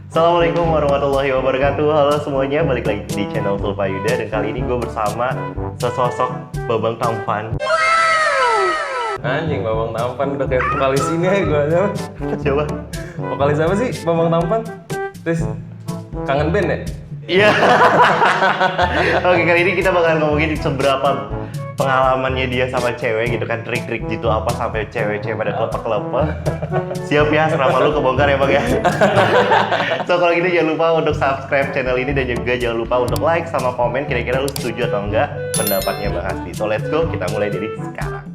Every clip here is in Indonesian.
Assalamualaikum warahmatullahi wabarakatuh. Halo semuanya, balik lagi di channel Tulpa Yuda. Dan kali ini gue bersama sesosok Bambang Tampan. Anjing, Bambang Tampan udah kayak vokalis ini ya gue aja. Coba. Vokalis apa sih Bambang Tampan? Terus kangen band ya? Iya. Oke, kali ini kita bakal ngomongin seberapa pengalamannya dia sama cewek gitu kan, trik-trik gitu apa sampai cewek-cewek pada kelepek-kelepek. Siap ya, selama lu kebongkar ya Bang ya. So kalau gitu jangan lupa untuk subscribe channel ini dan juga jangan lupa untuk like sama komen kira-kira lu setuju atau enggak pendapatnya Bang Asti. So let's go, kita mulai dari sekarang.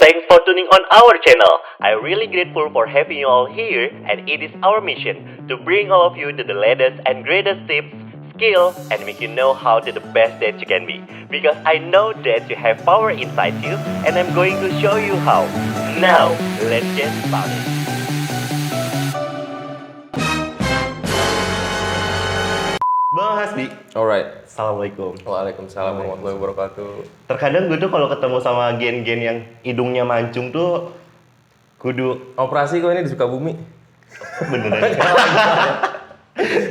Thanks for tuning on our channel. I'm really grateful for having you all here, and it is our mission to bring all of you to the latest and greatest tips, skill, and make you know how to the best that you can be. Because I know that you have power inside you, and I'm going to show you how. Now, let's get started. Bang Hasbi, Alright. Assalamualaikum. Waalaikumsalam warahmatullahi wabarakatuh. Terkadang gue tuh kalau ketemu sama gen-gen yang hidungnya mancung tuh kudu Operasi kok ini di Sukabumi. beneran.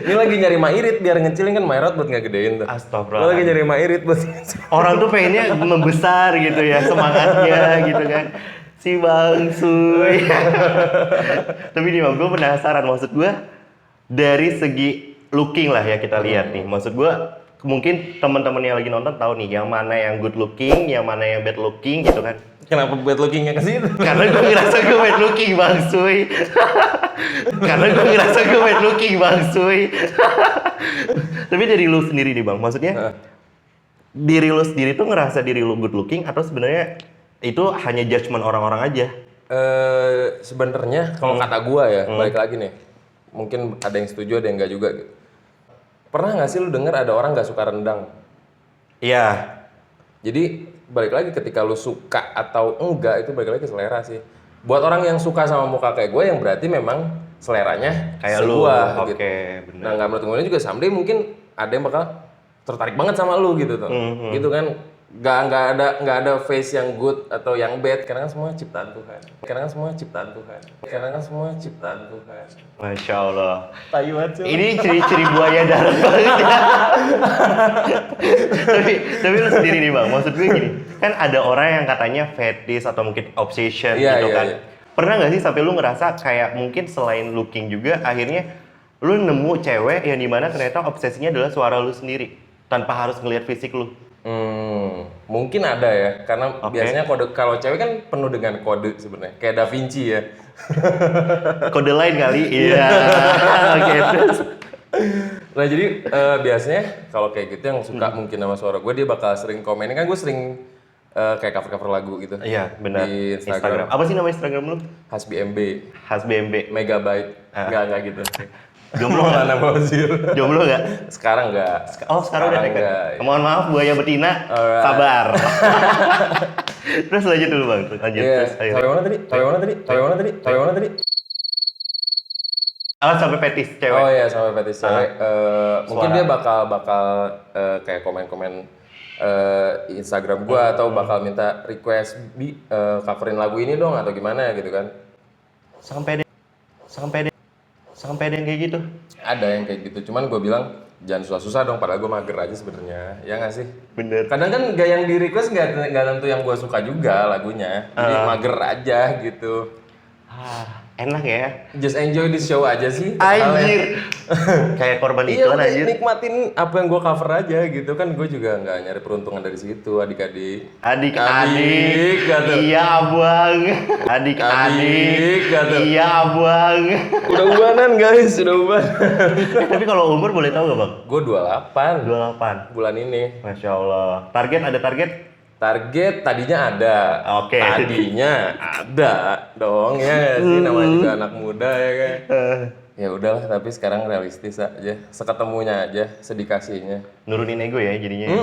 Ini lagi nyari mairit biar ngecilin kan mairot buat nggak gedein tuh. Astagfirullah. Lo lagi nyari mairit buat Orang tuh pengennya membesar gitu ya, semangatnya gitu kan. Si bangsuy. Tapi nih Bang, gue penasaran, maksud gue dari segi looking lah ya kita lihat nih. Maksud gue mungkin teman-teman yang lagi nonton tahu nih yang mana yang good looking, yang mana yang bad looking gitu kan. Kenapa bad lookingnya ke situ? Karena gue ngerasa gue bad looking Bang Suy. Karena gue ngerasa gue bad looking Bang Suy. Tapi dari lu sendiri nih Bang, maksudnya diri lu sendiri tuh ngerasa diri lu good looking atau sebenarnya itu hanya judgement orang-orang aja? Sebenarnya kalau kata gua ya, balik lagi nih. Mungkin ada yang setuju, ada yang enggak juga gitu. Pernah nggak sih lu denger ada orang nggak suka rendang? Iya. Jadi balik lagi ketika lu suka atau enggak itu balik lagi ke selera sih. Buat orang yang suka sama muka kayak gue yang berarti memang seleranya Kayak lu. segua, gitu. Oke, benar. Nah nggak menurut gue juga someday mungkin ada yang bakal tertarik banget sama lu gitu tuh. Gitu kan. Nggak ada face yang good atau yang bad karena kan semua ciptaan Tuhan. Karena kan semua ciptaan Tuhan. Karena kan semua ciptaan Tuhan. Masya Allah. Tayuan cuy. Ini ciri-ciri buaya darat banget ya. tapi lu sendiri nih Bang, maksud gue gini, kan ada orang yang katanya fetish atau mungkin obsession gitu kan. Pernah nggak sih sampai lu ngerasa kayak mungkin selain looking juga akhirnya lu nemu cewek yang dimana ternyata obsesinya adalah suara lu sendiri tanpa harus ngelihat fisik lu? Mungkin ada ya, karena biasanya kode kalau cewek kan penuh dengan kode sebenarnya, kayak Da Vinci ya. Kode lain kali, iya. Oke, terus. Nah jadi biasanya kalau kayak gitu yang suka mungkin sama suara gue dia bakal sering komen. Ini kan gue sering kayak cover-cover lagu gitu. Iya, benar. Di Instagram. Apa sih nama Instagram lu? HasBMB. HasBMB. Megabyte. Enggak gitu. Jomblo nggak? Maulana Fauzir. Jomblo nggak? Sekarang enggak. Oh, sekarang udah taken. enggak. Mohon maaf buaya betina. Alright. Sabar. Terus lanjut dulu Bang. Lanjut terus. Ayo. Sampai mana tadi? Oh, sampai fetish cewek. Oh iya, sampai fetish cewek. Mungkin Suara. dia bakal kayak komen-komen Instagram gua atau bakal minta request coverin lagu ini dong atau gimana gitu kan. Sampai ada yang kayak gitu. Ada yang kayak gitu, cuman gue bilang jangan susah-susah dong, padahal gue mager aja sebenarnya, ya nggak sih? Bener. Kadang kan gak yang di request nggak tentu yang gue suka juga lagunya, jadi mager aja gitu. Enak ya. Just enjoy this show aja sih. Anjir. Kayak korban Iya, iklan anjir. nikmatin apa yang gue cover aja gitu kan, gue juga nggak nyari peruntungan dari situ, adik-adik. Adik-adik. Kata. Iya, Abang. Adik-adik. Kata. Iya, Abang. Udah ubanan guys, udah ubanan. Tapi kalau umur boleh tahu gak Bang? Gue 28 28. bulan ini. Masya Allah. Ada target? Target tadinya ada. Oke. Tadinya ada dong ya nggak sih, namanya juga anak muda ya kan. Ya udahlah, tapi sekarang realistis aja. Seketemunya aja, sedikasinya. Nurunin ego ya jadinya.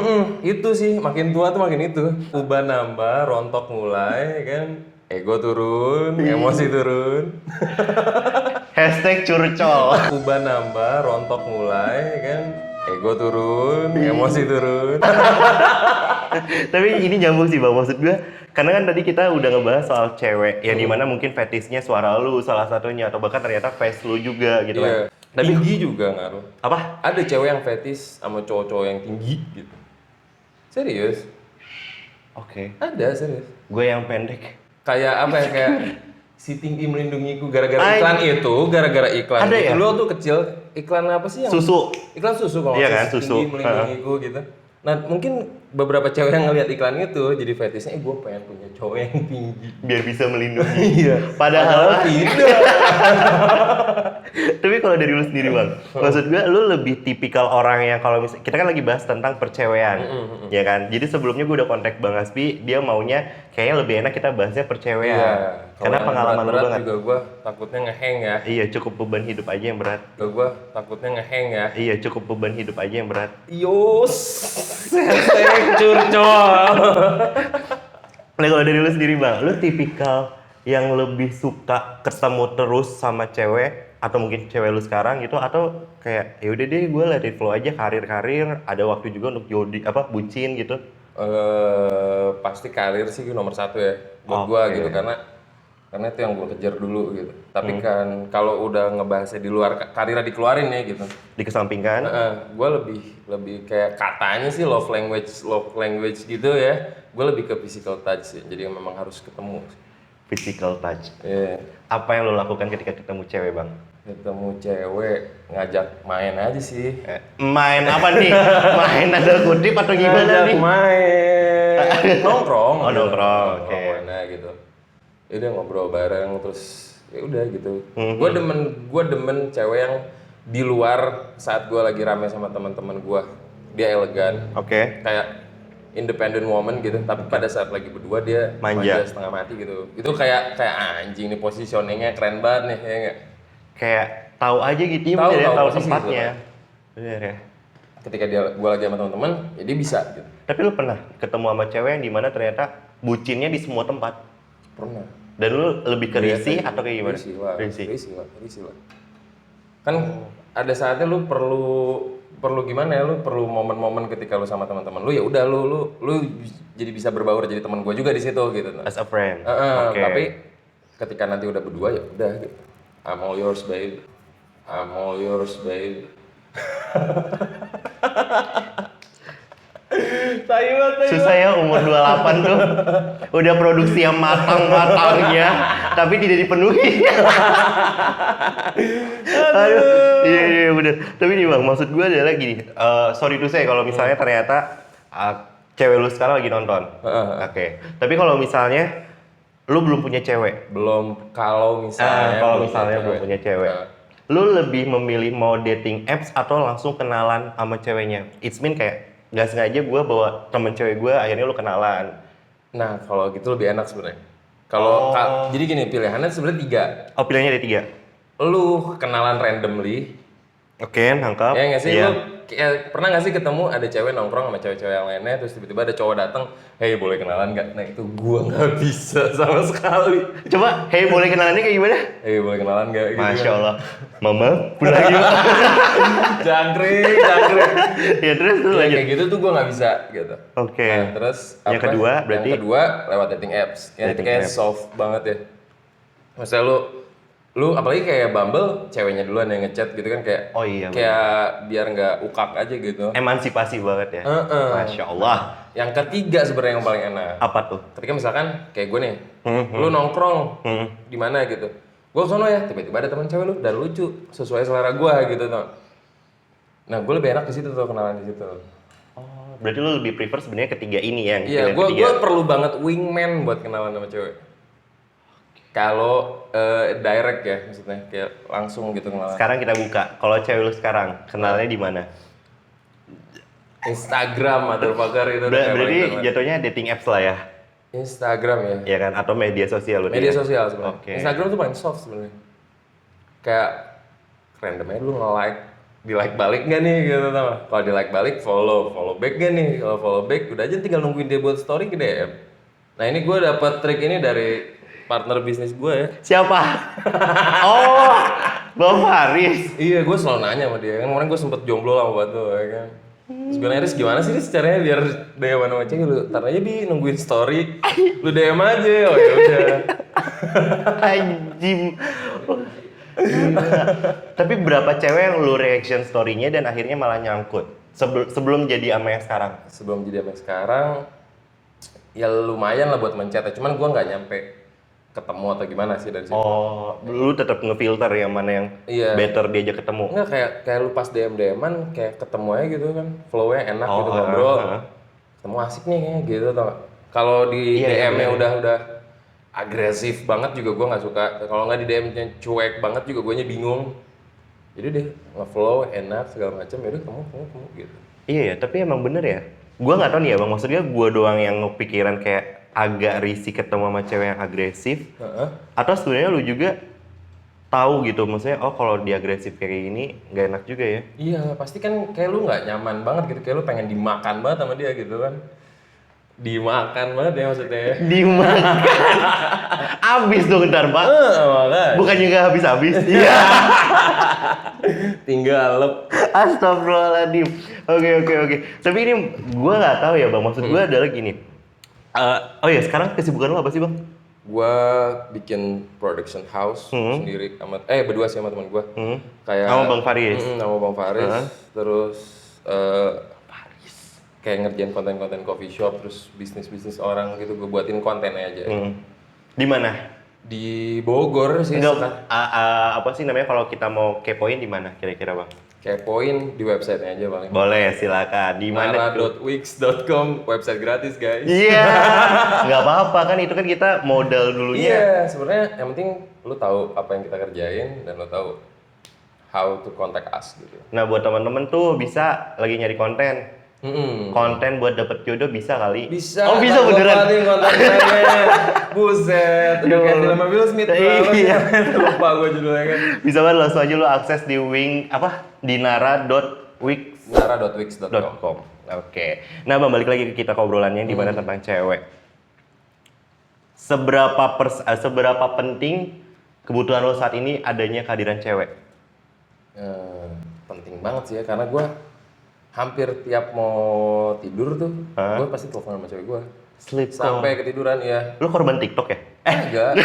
Itu sih, makin tua tuh makin itu. Ubah nambah, rontok mulai kan. Ego turun, emosi turun. Hashtag curcol. Ubah nambah, rontok mulai kan. Ego turun, emosi turun. Tapi ini nyambung sih Bang, maksud gue karena kan tadi kita udah ngebahas soal cewek yang dimana mungkin fetishnya suara lu salah satunya atau bahkan ternyata face lu juga gitu kan. Tinggi juga ngaruh. Apa? Ada cewek yang fetish sama cowok-cowok yang tinggi gitu. Serius? Oke. Ada serius. Gue yang pendek. Kayak apa ya, kayak si tinggi melindungiku gara-gara Ay. iklan itu, gara-gara iklan Ada itu. ya? Lu tuh kecil, iklan apa sih yang Susu. Iklan susu kalau Iya nggak kan, salah, si susu. tinggi melindungiku gitu. Nah, mungkin beberapa cewek yang ngeliat iklan itu jadi fetishnya, gue pengen punya cowok yang tinggi. Biar bisa melindungi. Iya. Padahal tidak. tapi kalau dari lu sendiri bang, maksud gue lu lebih tipikal orang yang kalau misalnya kita kan lagi bahas tentang percewean, ya kan? Jadi sebelumnya gue udah kontak Bang Aspi, dia maunya kayaknya lebih enak kita bahasnya percewean. Iya. Karena pengalaman lu banget. juga gue takutnya ngeheng ya. Iya, cukup beban hidup aja yang berat. Gue takutnya ngeheng ya. Iya, cukup beban hidup aja yang berat. Yos. Hashtag curcol. Nah kalau dari lu sendiri bang, lu tipikal yang lebih suka ketemu terus sama cewek atau mungkin cewek lu sekarang gitu, atau kayak ya udah deh gue let it flow aja, karir ada waktu juga untuk jodi bucin gitu. Pasti karir sih nomor satu ya buat Oke. gua gitu, karena itu yang gua kejar dulu gitu. Tapi kan kalau udah ngebahasnya di luar karirnya dikeluarin ya gitu. Dikesampingkan. Gua lebih kayak katanya sih love language gitu ya. Gua lebih ke physical touch sih. Jadi memang harus ketemu. Physical touch. Iya. Apa yang lo lakukan ketika ketemu cewek bang? Ketemu cewek ngajak main aja sih. Main apa nih? Main ada kutip atau gimana Ngajak nih? main. Nongkrong. Oh, nongkrong, oke. Mana gitu. Ya udah ngobrol bareng terus ya udah gitu. Mhm. Gue demen cewek yang di luar saat gue lagi rame sama teman-teman gue. Dia elegan. Oke. Kayak independent woman gitu, tapi pada saat lagi berdua dia Manja. setengah mati gitu. Itu kayak anjing nih, positioningnya keren banget nih, ya nggak? Kayak tahu aja gitu, ya, Tahu, bener ya, tahu tahu posisi tempatnya. Bener ya. Ketika gue lagi sama teman-teman, ya dia bisa gitu. Tapi lu pernah ketemu sama cewek yang dimana ternyata bucinnya di semua tempat? Pernah. Dan lu lebih ke risih Lihat, atau kayak gimana? Risih lah. Kan ada saatnya lu perlu gimana ya, lu perlu momen-momen ketika lu sama teman-teman lu, ya udah lu jadi bisa berbaur jadi teman gue juga di situ gitu. As a friend. Oke. Tapi ketika nanti udah berdua ya udah gitu. I'm all yours babe. I'm all yours babe. Susah ya umur 28 tuh. Udah produksi yang matang-matangnya tapi tidak dipenuhi. Aduh. Iya bener. Tapi nih bang, maksud gue adalah gini. Sorry to say kalau misalnya ternyata cewek lu sekarang lagi nonton. Oke. Tapi kalau misalnya lu belum punya cewek. Kalau misalnya belum punya cewek. Lu lebih memilih mau dating apps atau langsung kenalan sama ceweknya? It's mean kayak nggak sengaja gue bawa temen cewek gue, akhirnya lu kenalan. Nah, kalau gitu lebih enak sebenarnya. Kalau jadi gini, pilihannya sebenarnya 3. Oh, pilihannya ada 3. Lu kenalan randomly. Oke, nangkap. Ya nggak sih? Iya. Lu pernah nggak sih ketemu ada cewek nongkrong sama cewek-cewek yang lainnya, terus tiba-tiba ada cowok datang, "Hey, boleh kenalan nggak?" Nah, itu gua nggak bisa sama sekali. Coba, hey boleh kenalannya kayak gimana? "Hey, boleh kenalan nggak?" Gitu. Masya Allah. Mama, pulang yuk. Jangkrik. Ya terus Ya, lanjut. kayak gitu tuh gua nggak bisa gitu. Oke. Nah, terus Yang kedua berarti? Yang kedua lewat dating apps. Dating Kayak apps. soft banget ya. Maksudnya lu apalagi kayak Bumble, ceweknya duluan yang ngechat gitu kan, kayak Oh iya, kayak biar nggak ukak aja gitu. Emansipasi banget ya. Masya Allah. Yang ketiga sebenarnya yang paling enak. Apa tuh? Ketika misalkan kayak gue nih, lu nongkrong di mana gitu, gue kesono ya, tiba-tiba ada teman cewek lu dan lucu sesuai selera gue gitu tuh. Nah, gue lebih enak di situ tuh, kenalan di situ. Oh, berarti lu lebih prefer sebenarnya ketiga ini yang Iya, pilihan gue perlu banget wingman buat kenalan sama cewek. Kalau direct ya, maksudnya kayak langsung gitu kenalan. Sekarang kita buka. Kalau cewek lu sekarang, kenalnya di mana? Instagram atau itu udah kayak Berarti paling jatuhnya dating apps lah ya? Instagram ya. Iya kan? Atau media sosial lu? Media ya? sosial sebenarnya. Oke. Instagram tuh paling soft sebenarnya. Kayak random aja lu nge-like, di-like balik nggak nih gitu tau. Kalau di-like balik, follow back nggak nih? Kalau follow back udah aja tinggal nungguin dia buat story ke DM. Nah, ini gue dapet trik ini dari partner bisnis gue ya. Siapa? Oh, Bang Faris. Iya, gue selalu nanya sama dia. Kan kemarin gue sempet jomblo lama banget tuh, ya kan. Terus gue nanya, "Riz, gimana sih Riz caranya biar DM sama cewek lu? Ntar aja di nungguin story, lu DM aja." Oh ya udah. Anjim. Gila. Tapi berapa cewek yang lu reaction story-nya dan akhirnya malah nyangkut? Sebelum jadi ama yang sekarang? Sebelum jadi sampai sekarang, ya lumayan lah buat mencet. Cuman gue nggak nyampe ketemu atau gimana sih dari situ. Oh, lu tetap ngefilter yang mana yang Iya. better diajak ketemu? Enggak, kayak lu pas DM-an kayak ketemu aja gitu kan. Flow-nya enak Oh, gitu ngobrol. heeh. Ketemu asik nih kayaknya gitu tau gak? Kalau di Iya, iya, DM-nya bener. udah agresif banget juga gue nggak suka. Kalau nggak di DM-nya cuek banget juga gue bingung. Jadi deh nge-flow enak segala macam, ya udah ketemu gitu. Iya ya, tapi emang bener ya. Gua nggak tahu nih ya bang, maksudnya gua doang yang kepikiran kayak agak risih ketemu sama cewek yang agresif. Heeh. Atau sebenarnya lu juga tahu gitu, maksudnya oh kalau dia agresif kayak gini nggak enak juga ya. Iya, pasti kan kayak lu nggak nyaman banget gitu, kayak lu pengen dimakan banget sama dia gitu kan. Dimakan banget ya maksudnya ya. Dimakan. Abis dong ntar pak. Makanya. Bukannya nggak habis-habis. Iya. Tinggal lep. Astagfirullahaladzim. Oke. Tapi ini gua nggak tahu ya bang, maksud gua adalah gini. Oh ya, sekarang kesibukan lu apa sih bang? Gua bikin production house sendiri sama berdua sih sama teman gua. Kayak Sama Bang Faris? Sama Bang Faris. Terus kayak ngerjain konten-konten coffee shop, terus bisnis orang gitu, gue buatin kontennya aja. Di mana? Di Bogor sih. Enggak, apa sih namanya kalau kita mau kepoin di mana kira-kira bang? Kepoin di websitenya aja paling. Boleh, silakan. Di mana? Nara.wix.com, website gratis guys. Iya, nggak apa-apa kan itu kan kita modal dulunya. Iya, sebenarnya yang penting lu tahu apa yang kita kerjain dan lu tahu how to contact us gitu. Nah buat teman-teman tuh bisa lagi nyari konten. Konten buat dapet jodoh bisa kali. Bisa. Oh bisa beneran. Kontennya. Buset, udah kayak film Will Smith banget. Iya. Lupa gue judulnya kan. Bisa banget langsung aja lu akses di di nara.wix.com. Nara.wix.com. Oke. Nah bang balik lagi ke kita ke obrolannya di mana tentang cewek. Seberapa penting kebutuhan lo saat ini adanya kehadiran cewek? Penting banget sih ya, karena gue hampir tiap mau tidur tuh, gue pasti telepon sama cewek gue. Sleep call. Sampai ketiduran ya. Lu korban TikTok ya? Enggak.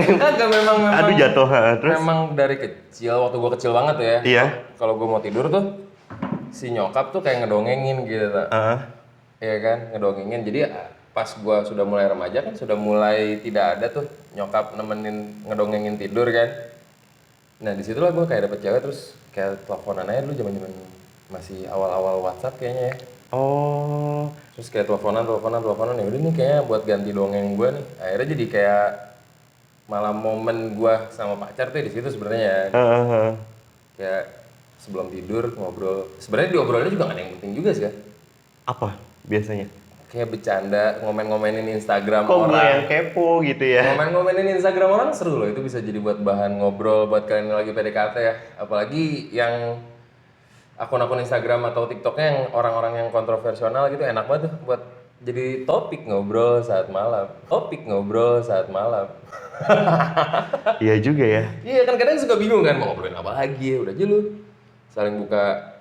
Enggak, memang. Aduh jatuh, terus? Memang dari kecil, waktu gue kecil banget ya. Iya. Kalau gue mau tidur tuh, si nyokap tuh kayak ngedongengin gitu. Iya kan, ngedongengin. Jadi pas gue sudah mulai remaja kan, sudah mulai tidak ada tuh nyokap nemenin ngedongengin tidur kan. Nah disitulah gue kayak dapet cewek, terus kayak teleponan aja dulu zaman-zaman masih awal-awal WhatsApp kayaknya ya. Oh. Terus kayak teleponan ya udah nih kayaknya buat ganti dongeng gue nih. Akhirnya jadi kayak malah momen gue sama pacar tuh di situ sebenarnya. Kayak sebelum tidur ngobrol. Sebenarnya diobrolnya juga gak ada yang penting juga sih ya. Apa biasanya? Kayak bercanda, ngomen-ngomenin Instagram Kok gue orang. yang kepo gitu ya? Ngomen-ngomenin Instagram orang seru loh, itu bisa jadi buat bahan ngobrol buat kalian yang lagi PDKT ya. Apalagi yang akun-akun Instagram atau TikToknya yang orang-orang yang kontroversial gitu enak banget tuh buat jadi topik ngobrol saat malam. Iya juga ya. Iya kan kadang suka bingung kan mau ngobrolin apa lagi ya. Udah aja lu saling buka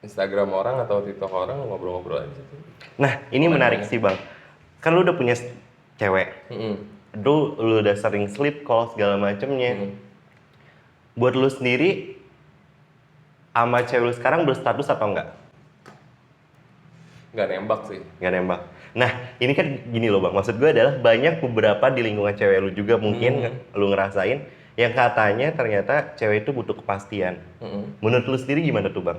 Instagram orang atau TikTok orang, lu ngobrol-ngobrol aja situ. Nah ini menarik sih bang. Kan lu udah punya cewek. Lu udah sering sleep call segala macemnya. Buat lu sendiri sama cewek lu sekarang berstatus atau enggak? Nggak nembak sih. Nggak nembak. Nah, ini kan gini loh bang, maksud gue adalah banyak beberapa di lingkungan cewek lu juga mungkin lu ngerasain yang katanya ternyata cewek itu butuh kepastian. Menurut lu sendiri gimana tuh bang?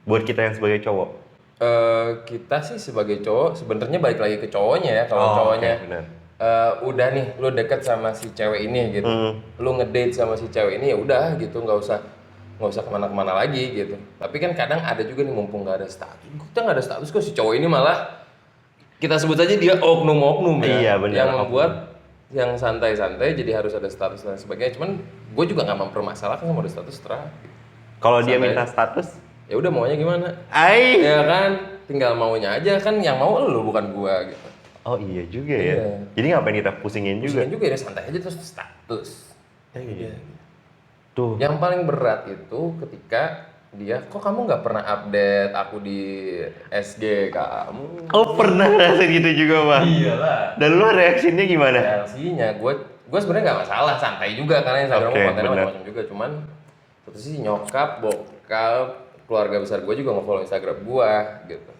Buat kita yang sebagai cowok? Kita sih sebagai cowok sebenarnya balik lagi ke cowoknya ya. Kalau cowoknya udah nih lu deket sama si cewek ini gitu, lu ngedate sama si cewek ini ya udah gitu, nggak usah kemana-kemana lagi gitu. Tapi kan kadang ada juga nih mumpung nggak ada status, kita nggak ada status kok si cowok ini malah kita sebut aja dia oknum-oknum ya. Iya, bener, Yang membuat yang santai-santai jadi harus ada status dan sebagainya. Cuman gue juga nggak mempermasalahkan mau ada status terah. Kalau dia minta status? Ya udah maunya gimana? Ya kan, tinggal maunya aja kan, yang mau lu bukan gua gitu. Oh iya juga ya. Jadi ngapain kita pusingin juga? Pusingin juga ya, santai aja terus status. Iya. Tuh. Yang paling berat itu ketika dia, kok kamu nggak pernah update aku di SG kamu? Oh pernah ngerasain gitu juga bang? Iyalah. Dan lu reaksinya gimana? Reaksinya, gue gue sebenarnya nggak masalah, santai juga karena Instagram gue kontennya bener. macam-macam juga. Cuman satu sisi nyokap, bokap, keluarga besar gue juga nge-follow Instagram gue gitu.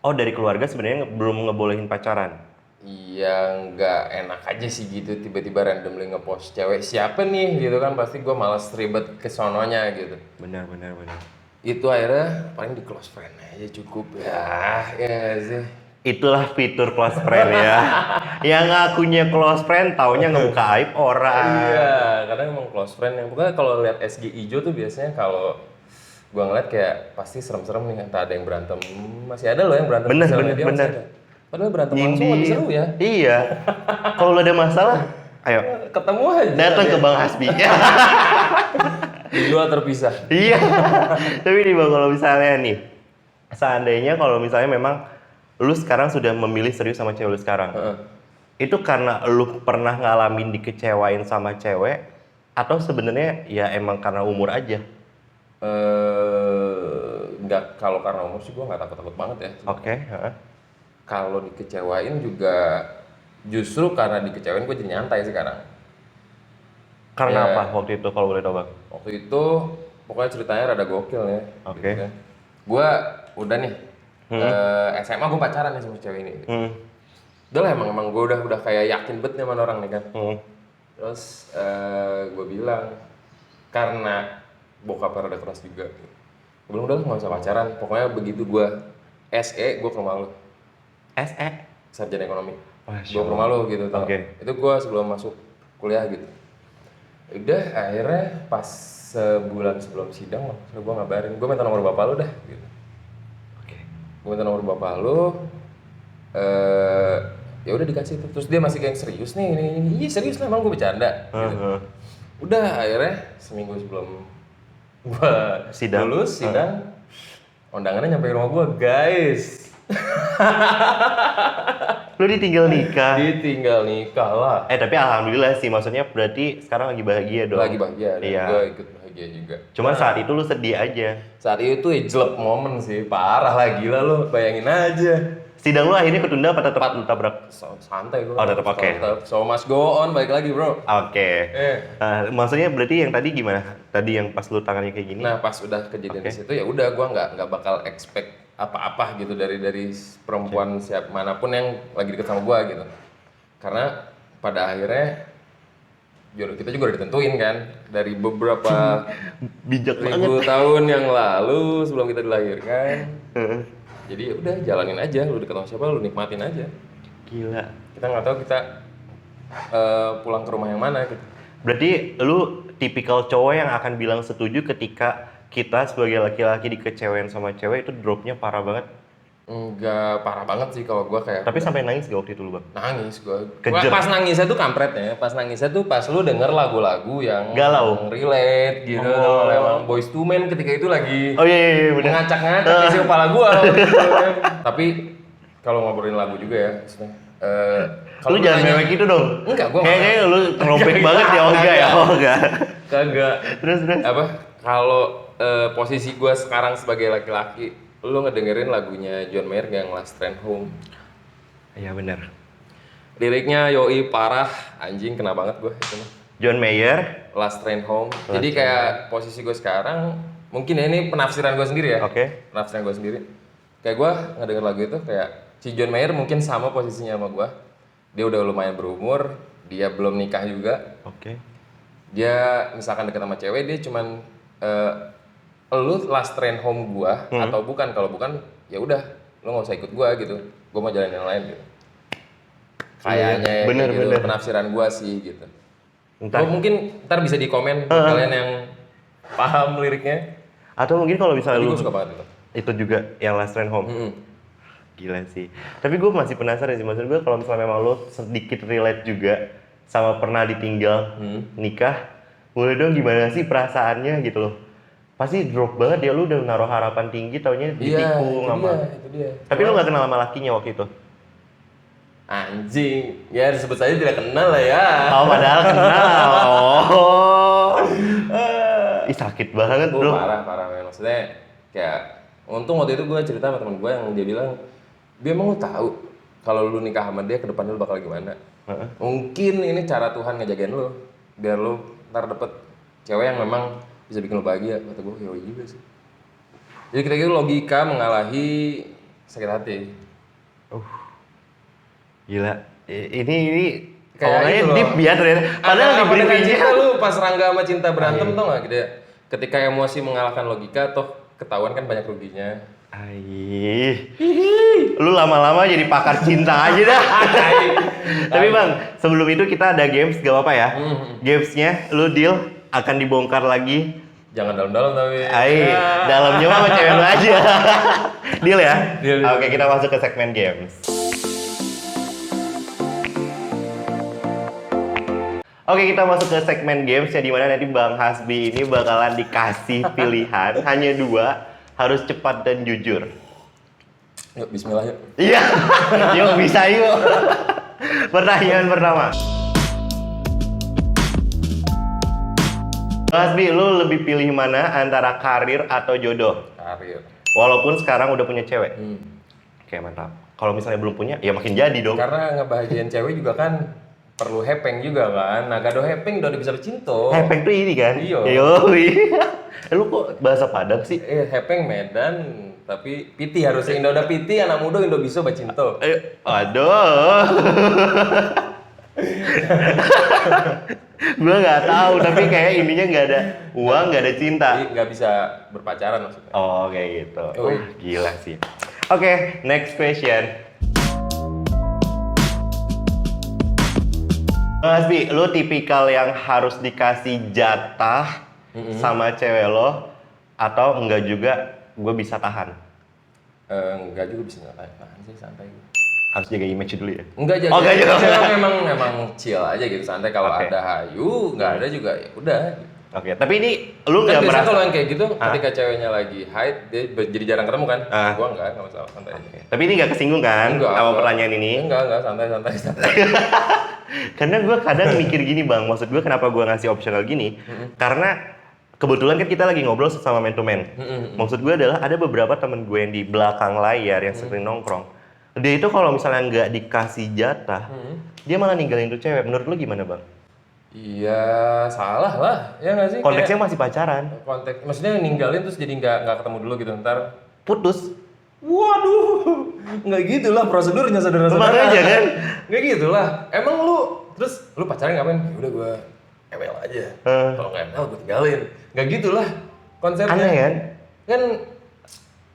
Oh, dari keluarga sebenarnya belum ngebolehin pacaran? Iya, nggak enak aja sih gitu tiba-tiba randomly nge-post cewek siapa nih gitu kan, pasti gue malas ribet ke sononya gitu. Benar. Itu akhirnya paling di close friend aja cukup ya sih. Itulah fitur close friend ya. Yang ngakunya close friend, taunya ngebuka aib orang. Iya, kadang emang close friend yang pokoknya kalau lihat SG hijau tuh biasanya kalau gua ngeliat kayak pasti serem-serem nih, entah ada yang berantem, masih ada loh yang berantem Bener, di sosial bener, media, masih bener. ada. Padahal berantem langsung lebih seru ya. Iya. Kalau lu ada masalah, ayo Ketemu aja. datang ke Bang Hasbi. Dijual terpisah. Iya. Tapi nih Bang, kalau misalnya nih, seandainya kalau misalnya memang lu sekarang sudah memilih serius sama cewek lu sekarang, itu karena lu pernah ngalamin dikecewain sama cewek, atau sebenarnya ya emang karena umur aja? Nggak, kalau karena umur sih gua nggak takut-takut banget ya. Oke. Heeh. Kalau dikecewain juga justru karena dikecewain gue jadi nyantai sekarang. Karena Ya. apa waktu itu kalau boleh tahu Bang? Waktu itu pokoknya ceritanya rada gokil ya. Oke. Gitu kan. Gua udah nih SMA gue pacaran nih sama cewek ini. Udah lah emang gue udah kayak yakin bet nih sama orang nih kan. Terus gue bilang karena bokapnya rada keras juga. Gue bilang udah nggak usah pacaran. Pokoknya begitu gue SE gue ke rumah lu. SE? Sarjana ekonomi. Masya Gue ke rumah lu gitu tau. Oke. Itu gue sebelum masuk kuliah gitu. Udah akhirnya pas sebulan sebelum sidang gue ngabarin gue minta nomor bapak lu dah gitu. Oke. Gue minta nomor bapak lu, ya udah dikasih itu. Terus dia masih kayak serius nih ini. Iya serius lah, emang gue bercanda gitu. Udah akhirnya seminggu sebelum gue Sidang. lulus sidang, undangannya nyampe rumah gue guys. Lu ditinggal nikah? Ditinggal nikah lah. Tapi alhamdulillah sih, maksudnya berarti sekarang lagi bahagia dong. Lagi bahagia, dan Iya. gue ikut bahagia juga. Cuman saat itu lu sedih aja. Saat itu ya jelek momen sih, parah lah, gila lu, bayangin aja. Sidang lu akhirnya ketunda apa tetap lu tabrak? Santai gue. Oh, tetap oke. So must go on, balik lagi bro. Oke. Maksudnya berarti yang tadi gimana? Tadi yang pas lu tangannya kayak gini? Nah pas udah kejadian di situ ya udah gue nggak bakal expect apa-apa gitu dari perempuan siap manapun yang lagi deket sama gue gitu. Karena pada akhirnya jodoh kita juga udah ditentuin kan dari beberapa Bijak ribu banget. tahun yang lalu sebelum kita dilahirkan. Jadi ya udah jalanin aja, lu deket sama siapa lu nikmatin aja. Gila. Kita nggak tahu kita pulang ke rumah yang mana gitu. Berarti lu tipikal cowok yang akan bilang setuju ketika kita sebagai laki-laki dikecewain sama cewek itu dropnya parah banget. Enggak parah banget sih kalau gua kayak Tapi sampai nangis gak waktu itu lu Bang? nangis gua. Kejer. Pas nangisnya tuh kampretnya, pas nangisnya tuh pas lu denger lagu-lagu yang Galau. relate gitu. Kalau emang Boyz II Men ketika itu lagi Oh iya bener. mengacak-ngacak isi kepala gua gitu kan. Tapi kalau ngobrolin lagu juga ya maksudnya Lu jangan mewek gitu dong. Enggak, gua kayaknya lu terobek banget ya, enggak ya? Oh enggak. kagak. Terus. Apa? Kalau posisi gua sekarang sebagai laki-laki, lu ngedengerin lagunya John Mayer yang Last Train Home. Iya benar. Liriknya yoi parah, anjing kena banget gue itu mah. John Mayer. Last Train Home. Jadi kayak posisi gue sekarang, mungkin ya ini penafsiran gue sendiri ya. Oke. Penafsiran gue sendiri. Kayak gue ngedenger lagu itu kayak si John Mayer mungkin sama posisinya sama gue. Dia udah lumayan berumur, dia belum nikah juga. Oke. Dia misalkan deket sama cewek, dia cuman lu last train home gue atau bukan. Kalau bukan, ya udah, lu nggak usah ikut gue gitu. Gue mau jalan yang lain gitu. Kayaknya ya, bener, gitu, bener. penafsiran gua sih gitu. Ntar. Mungkin ntar bisa di komen kalian yang paham liriknya. Atau mungkin kalau misalnya Tapi lu gua suka banget itu. juga yang Last Train Home. Gila sih. Tapi gue masih penasaran sih, maksud gue kalau misalnya memang lu sedikit relate juga sama pernah ditinggal nikah, boleh dong gimana sih perasaannya gitu loh. Pasti drop banget ya, lu udah naruh harapan tinggi taunya ditikung sama. Itu dia. Tapi lu gak kenal sama lakinya waktu itu? Anjing, ya disebut saja tidak kenal lah ya. Oh padahal kenal. Oh. Ih sakit banget bro. Parah men. Maksudnya kayak untung waktu itu gue cerita sama teman gue yang dia bilang, dia emang lu tahu kalau lu nikah sama dia ke depannya lu bakal gimana. Mungkin ini cara Tuhan ngejagain lu biar lu ntar dapet cewek yang memang bisa bikin lu bahagia. Kata gue ya juga sih. Jadi kira-kira logika mengalahi sakit hati. Gila. Ini Kayak omongannya gitu loh. deep ya ternyata. Padahal di Apa dengan briefingnya cinta lu pas Rangga sama Cinta berantem tau gak gitu ya? Ketika emosi mengalahkan logika toh ketahuan kan banyak ruginya. Lu lama-lama jadi pakar cinta aja dah. Tapi Bang, sebelum itu kita ada games, gak apa-apa ya? Gamesnya lu deal akan dibongkar lagi. Jangan dalam-dalam tapi. Dalamnya mah sama cewek lu aja. Deal ya? Deal. Oke, kita masuk ke segmen games. Oke, kita masuk ke segmen games ya, dimana nanti Bang Hasbi ini bakalan dikasih pilihan hanya 2, harus cepat dan jujur. Yuk, bismillah yuk. Iya, yuk bisa yuk. Pertanyaan pertama. Bang Hasbi, lu lebih pilih mana antara karir atau jodoh? Karir. Walaupun sekarang udah punya cewek. Oke, mantap. Kalau misalnya belum punya, ya makin jadi dong. Karena ngebahagiain cewek juga kan perlu hepeng juga kan. Nah, gado hepeng udah bisa bercinta. Hepeng tuh ini kan? Iya. Yoi. Lu kok bahasa Padang sih? Hepeng Medan, tapi piti harusnya Indo udah piti, anak muda Indo bisa bercinta. Aduh. Gua nggak tahu, tapi kayak ininya nggak ada uang, nggak ada cinta. Jadi nggak bisa berpacaran maksudnya. Oh, kayak gitu. Oh. Wah, gila sih. Oke, next question. Mas Bi, lu tipikal yang harus dikasih jatah sama cewek lo atau enggak juga gue bisa tahan? Enggak juga bisa tahan sih, santai. Harus jaga image dulu ya? Enggak jaga. Oh, enggak juga. Cewek memang chill aja gitu, santai. Kalau Oke. ada hayu, nggak ada juga ya udah. Gitu. Oke, tapi ini lu Kan nggak biasanya merasa... kalau yang kayak gitu, ketika ceweknya lagi hide, dia jadi jarang ketemu kan? Gua enggak masalah, santai aja. Tapi ini nggak kesinggung kan Enggak, sama enggak. pertanyaan ini? Enggak, santai. Karena gue kadang mikir gini Bang, maksud gue kenapa gue ngasih optional gini? Karena kebetulan kan kita lagi ngobrol sama man to man. Maksud gue adalah ada beberapa temen gue yang di belakang layar yang sering nongkrong. Dia itu kalau misalnya nggak dikasih jatah, dia malah ninggalin tuh cewek. Menurut lu gimana Bang? Iya, salah lah, ya nggak sih? Konteksnya masih pacaran. Konteks, maksudnya ninggalin terus jadi nggak ketemu dulu gitu, ntar. Putus. Waduh, nggak gitulah prosedurnya saudara-saudara. Makanya kan? Nggak gitulah. Emang terus lu pacaran ngapain? Ya udah gua ML aja. Kalau nggak ML gua tinggalin. Nggak gitulah konsepnya. Aneh kan? Kan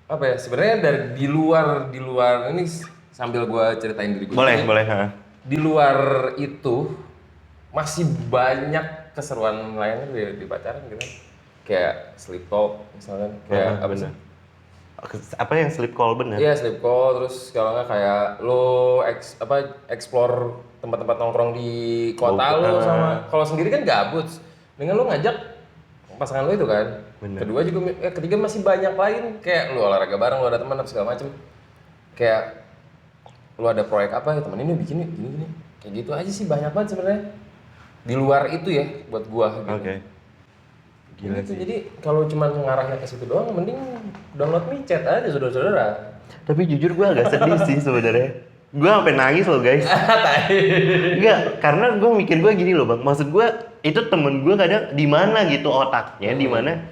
apa ya? Sebenarnya dari di luar ini sambil gua ceritain diri gua. Boleh. Di luar itu masih banyak keseruan lainnya di pacaran gitu. Kayak sleep talk misalnya. Kayak apa sih? Apa yang sleep call bener? Iya, sleep call, terus kalau nggak kayak lo explore tempat-tempat nongkrong di kota lo sama kalau sendiri kan gabut. Dengan lo ngajak pasangan lo itu kan. Bener. Kedua juga ketiga masih banyak lain kayak lo olahraga bareng, lo ada teman apa segala macem. Kayak lo ada proyek apa ya temenin yuk bikin yuk gini. Kayak gitu aja sih banyak banget sebenarnya. Di luar itu ya buat gua gitu. Oke. Gila Gitu, sih. jadi kalau cuma ngarahnya ke situ doang, mending download micet aja saudara-saudara. Tapi jujur gue agak sedih sih sebenarnya. Gue sampai nangis loh guys. Enggak, karena gue mikir gue gini loh Bang. Maksud gue itu temen gue kadang di mana gitu otaknya, di mana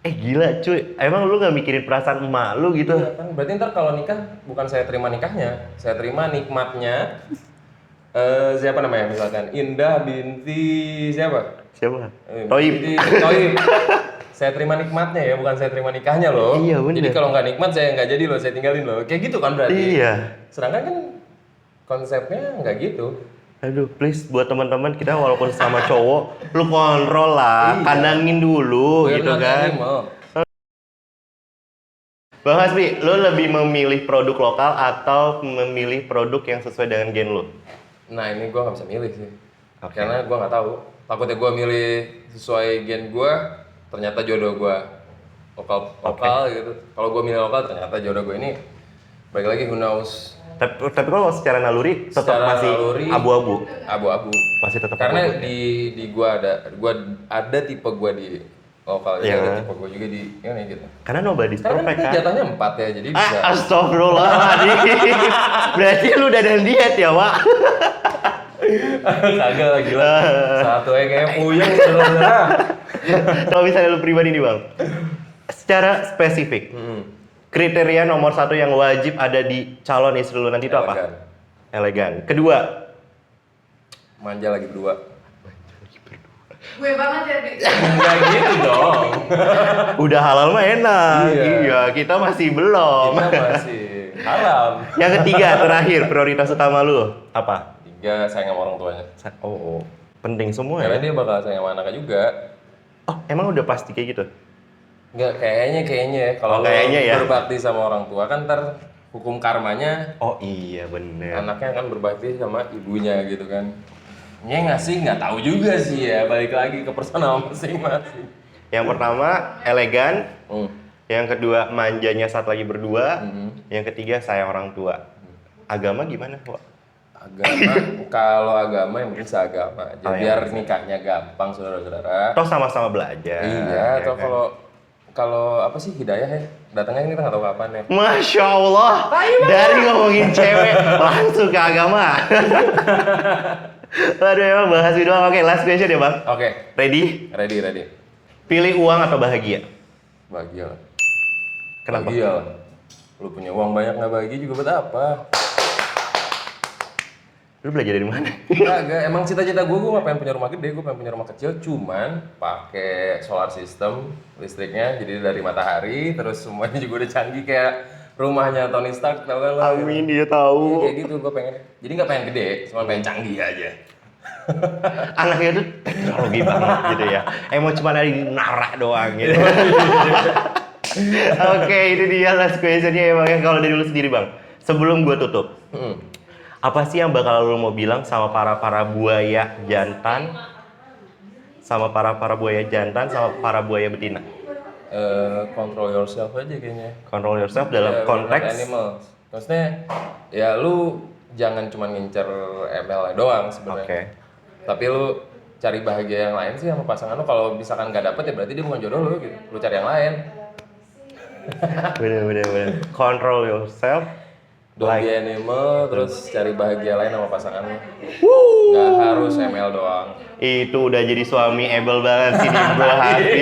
gila cuy. Emang lu nggak mikirin perasaan emak lu gitu? Iya kan, berarti ntar kalau nikah bukan saya terima nikahnya, saya terima nikmatnya. Siapa namanya misalkan Indah binti siapa? Siapa? Toib. Toib. Saya terima nikmatnya ya, bukan saya terima nikahnya loh. Iya, bener. Jadi kalau nggak nikmat saya nggak jadi loh, saya tinggalin loh. Kayak gitu kan berarti. Iya. Sedangkan kan konsepnya nggak gitu. Aduh, please buat teman-teman kita walaupun sama cowok, lu kontrol lah, kandangin dulu Biar gitu nanti kan. animal. Bang Hasbi, lu lebih memilih produk lokal atau memilih produk yang sesuai dengan gen lu? Nah ini gue nggak bisa milih sih. Oke. Karena gue nggak tahu. Takutnya gue milih sesuai gen gue, ternyata jodoh gue lokal gitu. Kalau gue milih lokal, ternyata jodoh gue ini balik lagi who knows. Tapi kalau secara naluri tetap Secara masih naluri, abu-abu. Abu-abu. Masih tetap Karena abu-abu. di gue ada tipe gue di Oh kalau Iya. ada tipe gue juga di ini gitu. Karena nobody's Karena perfect kita kan. jatuhnya 4 ya, jadi bisa. Astagfirullahaladzim. Berarti lu udah ada diet ya, Wak? Kagak lah gila. Satu aja kayak puyeng saudara. Kalau misalnya lu pribadi nih, Bang. Secara spesifik, kriteria nomor 1 yang wajib ada di calon istri lu nanti itu apa? Elegan. Elegan. Kedua, Manja lagi berdua. Gue banget ya, Bi. Enggak gitu dong. udah halal mah enak. Iya. Iya, kita masih belum. Kita masih haram. Yang ketiga, terakhir, prioritas utama lu apa? 3, sayang sama orang tuanya. Oh, penting semua Karena ya. dia bakal sayang sama anaknya juga. Oh, emang udah pasti kayak gitu? Enggak, kayaknya ya. Kalau Oh, kayaknya ya. berbakti sama orang tua kan ntar hukum karmanya Oh iya bener. anaknya akan berbakti sama ibunya gitu kan. Ya nggak sih, nggak tahu juga sih ya. Balik lagi ke personal masing-masing. Yang pertama elegan, Hmm. yang kedua manjanya saat lagi berdua, Mhm. yang ketiga sayang orang tua. Agama gimana, Wak? Agama, kalau agama yang penting seagama aja. Oh, yang Biar penting. nikahnya gampang saudara-saudara. Toh sama-sama belajar. Iya, atau kan? kalau apa sih hidayah ya? Datangnya kita nggak tahu kapan ya. Masya Allah, dari ngomongin cewek langsung ke agama. Aduh emang bahas itu doang. Oke, last question ya, Bang. Oke, Ready? ready. Pilih uang atau bahagia? Bahagia lah. Kenapa? Bahagia lah. Lu punya uang banyak nggak bahagia juga buat apa? Lu belajar dari mana? Enggak, emang cita-cita gue nggak pengen punya rumah gede, gue pengen punya rumah kecil, cuman pakai solar system listriknya, jadi dari matahari, terus semuanya juga udah canggih kayak rumahnya Tony Stark, tau kan lo? Amin, dia Iya, tahu. kayak gitu gue pengen. Jadi nggak pengen gede, cuma pengen canggih aja. Anaknya tuh teknologi banget gitu ya. Emang cuma ada di Nara doang gitu. Oke, itu dia last question-nya ya, Bang. Kalau dari lu sendiri, Bang. Sebelum gua tutup, apa sih yang bakal lu mau bilang sama para buaya jantan, sama para buaya jantan, sama para buaya betina? Control yourself aja kayaknya. Control yourself dalam Ya, konteks animals. Maksudnya, ya lu jangan cuma ngincer ML doang sebenarnya. Oke. Tapi lu cari bahagia yang lain sih sama pasangan lu. Kalau misalkan nggak dapet ya berarti dia bukan jodoh lu gitu. Lu cari yang lain. bener. Control yourself. Don't Like. be animal, terus cari bahagia lain sama pasangan lu. Nggak harus ML doang. Itu udah jadi suami able banget sih di Bro Hasbi.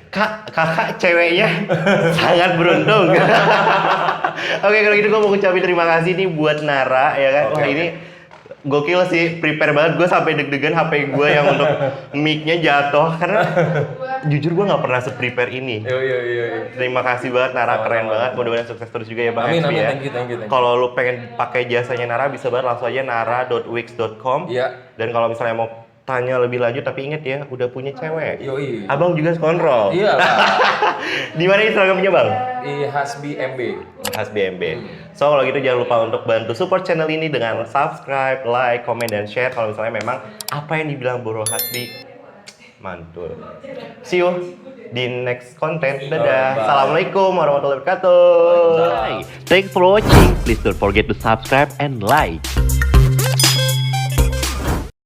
Kakak ceweknya sangat beruntung. Oke, kalau gitu gue mau ucapin terima kasih nih buat Nara ya kan. Wah, ini gokil sih, prepare banget. Gue sampai deg-degan HP gue yang untuk mic-nya jatuh karena jujur gue nggak pernah se-prepare ini. Yo. Terima kasih banget Nara, Sama-sama. keren banget. Mudah-mudahan sukses terus juga ya Bang Amin, Hasbi amin. ya. Thank you. Kalau lu pengen pakai jasanya Nara bisa banget langsung aja nara.wix.com. Iya. Dan kalau misalnya mau tanya lebih lanjut tapi inget ya udah punya cewek. Yoi. Abang juga kontrol. Iya lah. Di mana Instagramnya Bang? Hasbi MB. HasBMB. So kalau gitu jangan lupa untuk bantu support channel ini dengan subscribe, like, comment, dan share kalau misalnya memang apa yang dibilang Bro Hasbi mantul. See you di next content. Dadah. Bye. Assalamualaikum warahmatullahi wabarakatuh. Waalaikumsalam. Thanks for watching. Please don't forget to subscribe and like.